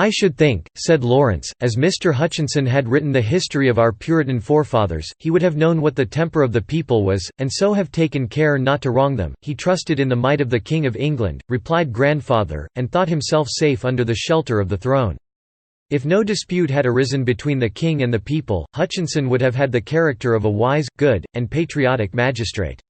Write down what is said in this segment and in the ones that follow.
"I should think," said Lawrence, "as Mr. Hutchinson had written the history of our Puritan forefathers, he would have known what the temper of the people was, and so have taken care not to wrong them. He trusted in the might of the King of England," replied grandfather, "and thought himself safe under the shelter of the throne." If no dispute had arisen between the king and the people, Hutchinson would have had the character of a wise, good, and patriotic magistrate.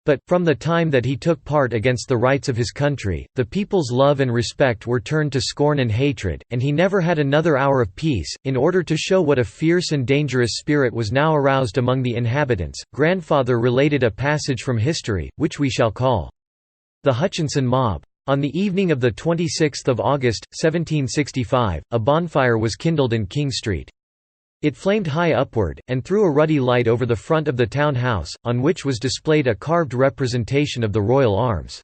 But, from the time that he took part against the rights of his country, the people's love and respect were turned to scorn and hatred, and he never had another hour of peace. In order to show what a fierce and dangerous spirit was now aroused among the inhabitants, grandfather related a passage from history, which we shall call the Hutchinson Mob. On the evening of 26 August, 1765, a bonfire was kindled in King Street. It flamed high upward, and threw a ruddy light over the front of the town house, on which was displayed a carved representation of the royal arms.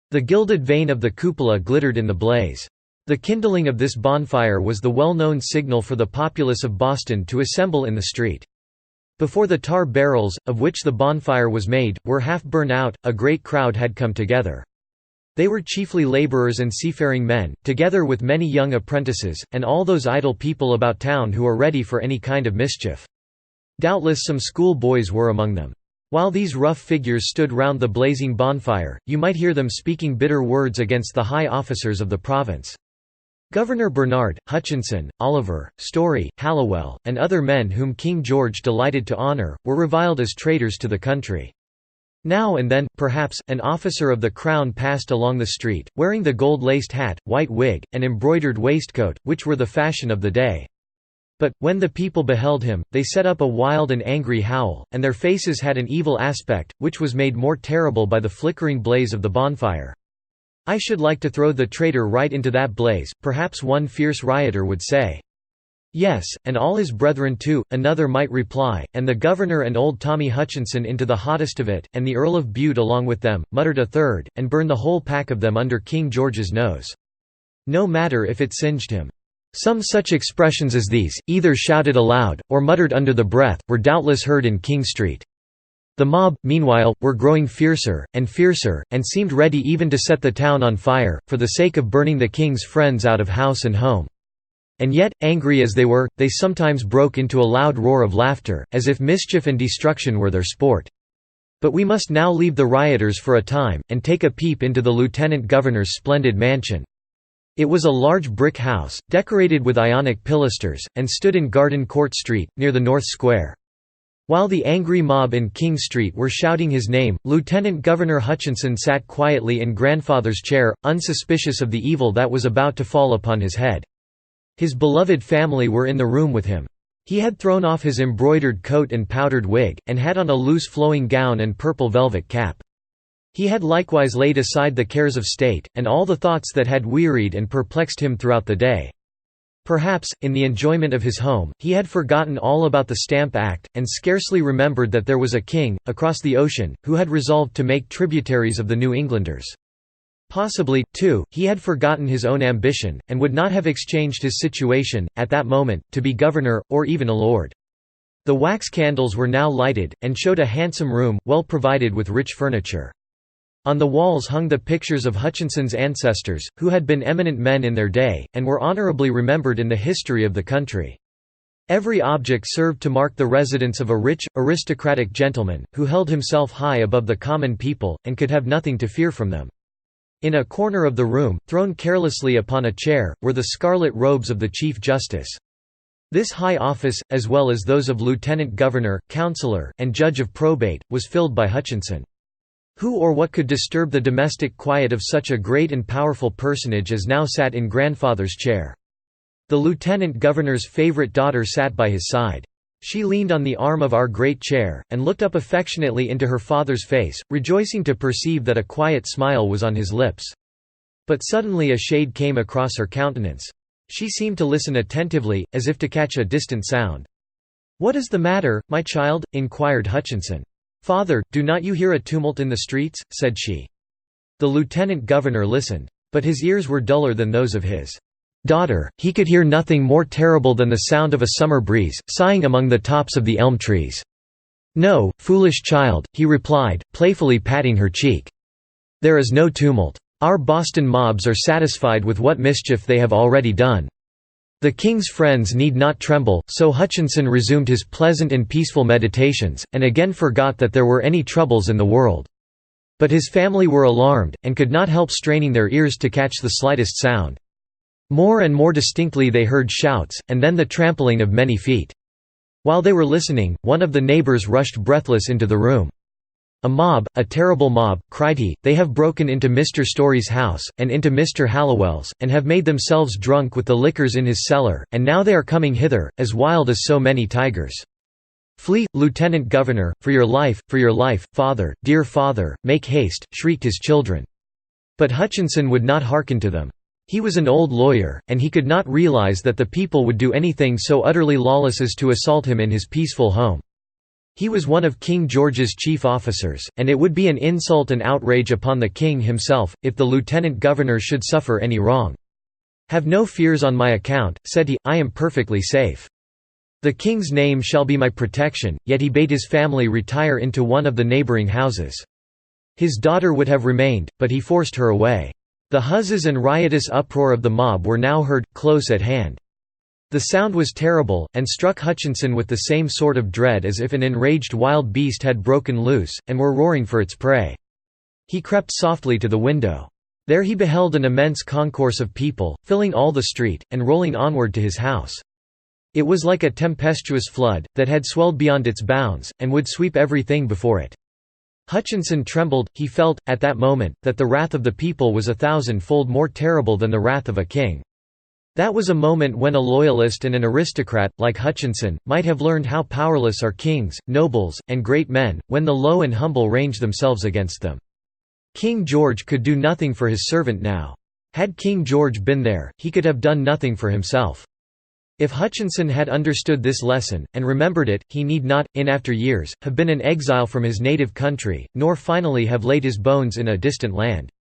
The gilded vane of the cupola glittered in the blaze. The kindling of this bonfire was the well-known signal for the populace of Boston to assemble in the street. Before the tar barrels, of which the bonfire was made, were half burned out, a great crowd had come together. They were chiefly laborers and seafaring men, together with many young apprentices, and all those idle people about town who are ready for any kind of mischief. Doubtless some school boys were among them. While these rough figures stood round the blazing bonfire, you might hear them speaking bitter words against the high officers of the province. Governor Bernard, Hutchinson, Oliver, Story, Hallowell, and other men whom King George delighted to honour, were reviled as traitors to the country. Now and then, perhaps, an officer of the Crown passed along the street, wearing the gold-laced hat, white wig, and embroidered waistcoat, which were the fashion of the day. But, when the people beheld him, they set up a wild and angry howl, and their faces had an evil aspect, which was made more terrible by the flickering blaze of the bonfire. "I should like to throw the traitor right into that blaze," perhaps one fierce rioter would say. "Yes, and all his brethren too," another might reply, "and the governor and old Tommy Hutchinson into the hottest of it, and the Earl of Bute along with them," muttered a third, "and burn the whole pack of them under King George's nose. No matter if it singed him." Some such expressions as these, either shouted aloud, or muttered under the breath, were doubtless heard in King Street. The mob, meanwhile, were growing fiercer, and seemed ready even to set the town on fire, for the sake of burning the king's friends out of house and home. And yet, angry as they were, they sometimes broke into a loud roar of laughter, as if mischief and destruction were their sport. But we must now leave the rioters for a time, and take a peep into the lieutenant governor's splendid mansion. It was a large brick house, decorated with Ionic pilasters, and stood in Garden Court Street, near the North Square. While the angry mob in King Street were shouting his name, Lieutenant Governor Hutchinson sat quietly in grandfather's chair, unsuspicious of the evil that was about to fall upon his head. His beloved family were in the room with him. He had thrown off his embroidered coat and powdered wig, and had on a loose flowing gown and purple velvet cap. He had likewise laid aside the cares of state, and all the thoughts that had wearied and perplexed him throughout the day. Perhaps, in the enjoyment of his home, he had forgotten all about the Stamp Act, and scarcely remembered that there was a king, across the ocean, who had resolved to make tributaries of the New Englanders. Possibly, too, he had forgotten his own ambition, and would not have exchanged his situation, at that moment, to be governor, or even a lord. The wax candles were now lighted, and showed a handsome room, well provided with rich furniture. On the walls hung the pictures of Hutchinson's ancestors, who had been eminent men in their day, and were honorably remembered in the history of the country. Every object served to mark the residence of a rich, aristocratic gentleman, who held himself high above the common people, and could have nothing to fear from them. In a corner of the room, thrown carelessly upon a chair, were the scarlet robes of the Chief Justice. This high office, as well as those of lieutenant governor, councillor, and judge of probate, was filled by Hutchinson. Who or what could disturb the domestic quiet of such a great and powerful personage as now sat in grandfather's chair? The lieutenant governor's favourite daughter sat by his side. She leaned on the arm of our great chair, and looked up affectionately into her father's face, rejoicing to perceive that a quiet smile was on his lips. But suddenly a shade came across her countenance. She seemed to listen attentively, as if to catch a distant sound. "What is the matter, my child?" inquired Hutchinson. "Father, do not you hear a tumult in the streets?" said she. The lieutenant governor listened. But his ears were duller than those of his daughter. He could hear nothing more terrible than the sound of a summer breeze, sighing among the tops of the elm trees. "No, foolish child," he replied, playfully patting her cheek. "There is no tumult. Our Boston mobs are satisfied with what mischief they have already done. The king's friends need not tremble, so Hutchinson resumed his pleasant and peaceful meditations, and again forgot that there were any troubles in the world. But his family were alarmed, and could not help straining their ears to catch the slightest sound. More and more distinctly they heard shouts, and then the trampling of many feet. While they were listening, one of the neighbors rushed breathless into the room. "A mob, a terrible mob," cried he, "they have broken into Mr. Story's house, and into Mr. Hallowell's, and have made themselves drunk with the liquors in his cellar, and now they are coming hither, as wild as so many tigers. Flee, Lieutenant Governor, for your life, father, dear father, make haste," shrieked his children. But Hutchinson would not hearken to them. He was an old lawyer, and he could not realize that the people would do anything so utterly lawless as to assault him in his peaceful home. He was one of King George's chief officers, and it would be an insult and outrage upon the king himself, if the lieutenant governor should suffer any wrong. "Have no fears on my account," said he, "I am perfectly safe. The king's name shall be my protection," yet he bade his family retire into one of the neighboring houses. His daughter would have remained, but he forced her away. The huzzas and riotous uproar of the mob were now heard, close at hand. The sound was terrible, and struck Hutchinson with the same sort of dread as if an enraged wild beast had broken loose, and were roaring for its prey. He crept softly to the window. There he beheld an immense concourse of people, filling all the street, and rolling onward to his house. It was like a tempestuous flood, that had swelled beyond its bounds, and would sweep everything before it. Hutchinson trembled. He felt, at that moment, that the wrath of the people was 1,000-fold more terrible than the wrath of a king. That was a moment when a loyalist and an aristocrat, like Hutchinson, might have learned how powerless are kings, nobles, and great men, when the low and humble range themselves against them. King George could do nothing for his servant now. Had King George been there, he could have done nothing for himself. If Hutchinson had understood this lesson, and remembered it, he need not, in after years, have been an exile from his native country, nor finally have laid his bones in a distant land.